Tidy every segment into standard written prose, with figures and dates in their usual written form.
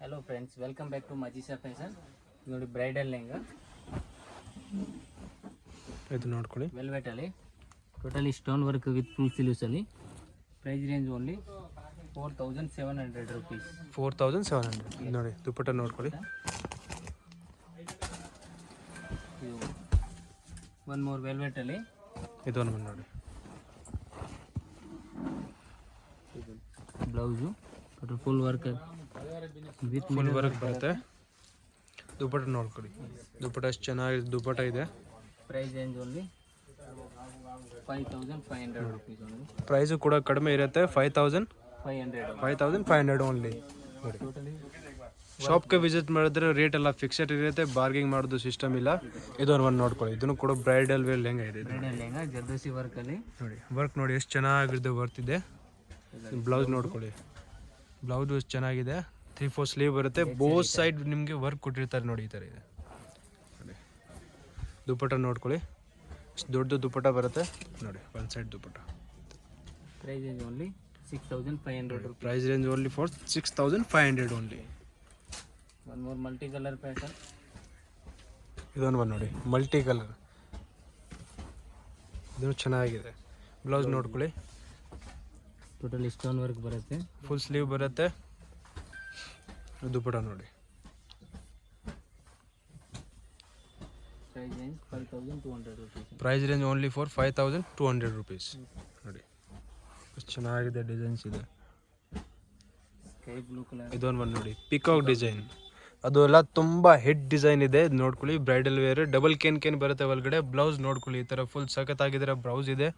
Hello friends, welcome back to Majisa fashion. ನೋಡಿ bridal lehenga ಇದು ನೋಡ್ಕೊಳ್ಳಿ, ವೆಲ್ವೆಟಲ್ಲಿ totally stone work with full ಸ್ಲೀವ್ಸಲ್ಲಿ. Price range only 4700 rupees. 4700 ನೋಡಿ. ದುಪ್ಪಟ್ಟ ನೋಡ್ಕೊಳ್ಳಿ. ಇದು ಒನ್ ಮೋರ್ ವೆಲ್ವೆಟಲ್ಲಿ ಇದೊಂದು ನೋಡಿ. Blouse total full work with full work ಬರುತ್ತೆ. ದುಪ್ಪಟ್ಟ ನೋಡ್ಕೊಳ್ಳಿ. ದುಪ್ಪಟ್ಟ ಎಷ್ಟು ಚೆನ್ನಾಗಿದೆ ದುಪ್ಪಟ್ಟ ಇದೆ. Price range only 5500 rupees only. Price ಕೂಡ ಕಡಿಮೆ ಇರುತ್ತೆ. 5500 ಓನ್ಲಿ. ನೋಡಿ, ಶಾಪ್ಗೆ ವಿಸಿಟ್ ಮಾಡಿದ್ರೆ ರೇಟ್ ಎಲ್ಲ ಫಿಕ್ಸೆಡ್ ಇರುತ್ತೆ, ಬಾರ್ಗಿಂಗ್ ಮಾಡೋದು ಸಿಸ್ಟಮ್ ಇಲ್ಲ. ಇದೊಂದು ನೋಡ್ಕೊಳ್ಳಿ. ಇದನ್ನು ಕೂಡ ಬ್ರೈಡಲ್ ವೇರ್ ಲೆಹಂಗಾ ಇದೆ. ಬ್ರೈಡಲ್ ಲೆಹಂಗಾ ಜರ್ದೋಸಿ ವರ್ಕಲ್ಲಿ ನೋಡಿ, ವರ್ಕ್ ನೋಡಿ ಎಷ್ಟು ಚೆನ್ನಾಗಿದೆ ಬರ್ತಿದೆ. ಬ್ಲೌಸ್ ನೋಡ್ಕೊಳ್ಳಿ. ಬ್ಲೌಸ್ ಎಷ್ಟು ಚೆನ್ನಾಗಿದೆ. 3/4 ಸ್ಲೀವ್ ಬರುತ್ತೆ. ಬೋತ್ ಸೈಡ್ ನಿಮಗೆ ವರ್ಕ್ ಕೊಟ್ಟಿರ್ತಾರೆ ನೋಡಿ. ಈ ಥರ ಇದೆ ನೋಡಿ. ದುಪ್ಪಟ್ಟ ನೋಡ್ಕೊಳ್ಳಿ, ಎಷ್ಟು ದೊಡ್ಡ ದುಪ್ಪಟ್ಟ ಬರುತ್ತೆ ನೋಡಿ. One side dupatta. Price range only 6500 rupees. Price range only for 6500 only. One more multi colour pattern. ಇದೊಂದು ನೋಡಿ, ಮಲ್ಟಿ ಕಲರ್. ಇದು ಚೆನ್ನಾಗಿದೆ. ಬ್ಲೌಸ್ ನೋಡ್ಕೊಳ್ಳಿ. ಟೋಟಲಿ ಸ್ಟೋನ್ ವರ್ಕ್ ಬರುತ್ತೆ. ಫುಲ್ ಸ್ಲೀವ್ ಬರುತ್ತೆ. ದುಪ್ಪಟ್ಟ ನೋಡಿ. Price range 5200 rupees. Price range only for 5200 rupees. ನೋಡಿ, ಎಷ್ಟು ಚೆನ್ನಾಗಿದೆ. ಡಿಸೈನ್ಸ್ ಇದೆ. Sky blue colour. ಇದೊಂದು ನೋಡಿ, ಪಿಕಾಕ್ ಡಿಸೈನ್. ಅದು ಎಲ್ಲ ತುಂಬ ಹೆಡ್ ಡಿಸೈನ್ ಇದೆ. ನೋಡ್ಕೊಳ್ಳಿ, ಬ್ರೈಡಲ್ ವೇರ್ ಡಬಲ್ ಕೇನ್ ಬರುತ್ತೆ ಒಳಗಡೆ. ಬ್ಲೌಸ್ ನೋಡ್ಕೊಳ್ಳಿ, ಈ ಥರ ಫುಲ್ ಸಖತ್ತಾಗಿದ್ರೆ ಬ್ಲೌಸ್ ಇದೆ.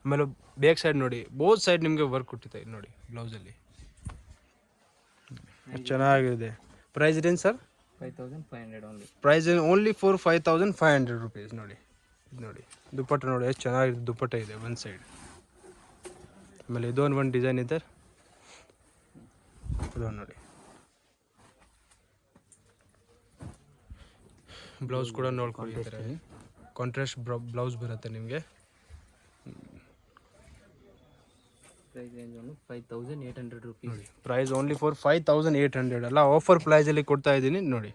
ಆಮೇಲೆ ಬ್ಯಾಕ್ ಸೈಡ್ ನೋಡಿ, ಬೋತ್ ಸೈಡ್ ನಿಮಗೆ ವರ್ಕ್ ಕೊಟ್ಟಿದೆ ನೋಡಿ ಬ್ಲೌಸಲ್ಲಿ. ಚೆನ್ನಾಗಿದೆ. Price range sir 5500 only. Price only for 5500 rupees. ನೋಡಿ, ಇದು ನೋಡಿ ದುಪ್ಪಟ್ಟ ನೋಡಿ ಎಷ್ಟು ಚೆನ್ನಾಗಿದೆ. ದುಪ್ಪಟ್ಟ ಇದೆ ಒನ್ ಸೈಡ್. ಆಮೇಲೆ ಇದೊಂದು ಡಿಸೈನ್ ಇದೆ. ಇದೊಂದು ನೋಡಿ. ಬ್ಲೌಸ್ ಕೂಡ ನೋಡ್ಕೊಳ್ಳಿ. ಈ ಥರ ಕಾಂಟ್ರಾಸ್ಟ್ ಬ್ಲೌಸ್ ಬರುತ್ತೆ ನಿಮಗೆ. Price range only 5800 rupees. Price only for 5800. ಅಲ್ಲ, ಆಫರ್ ಪ್ರೈಸಲ್ಲಿ ಕೊಡ್ತಾ ಇದ್ದೀನಿ ನೋಡಿ.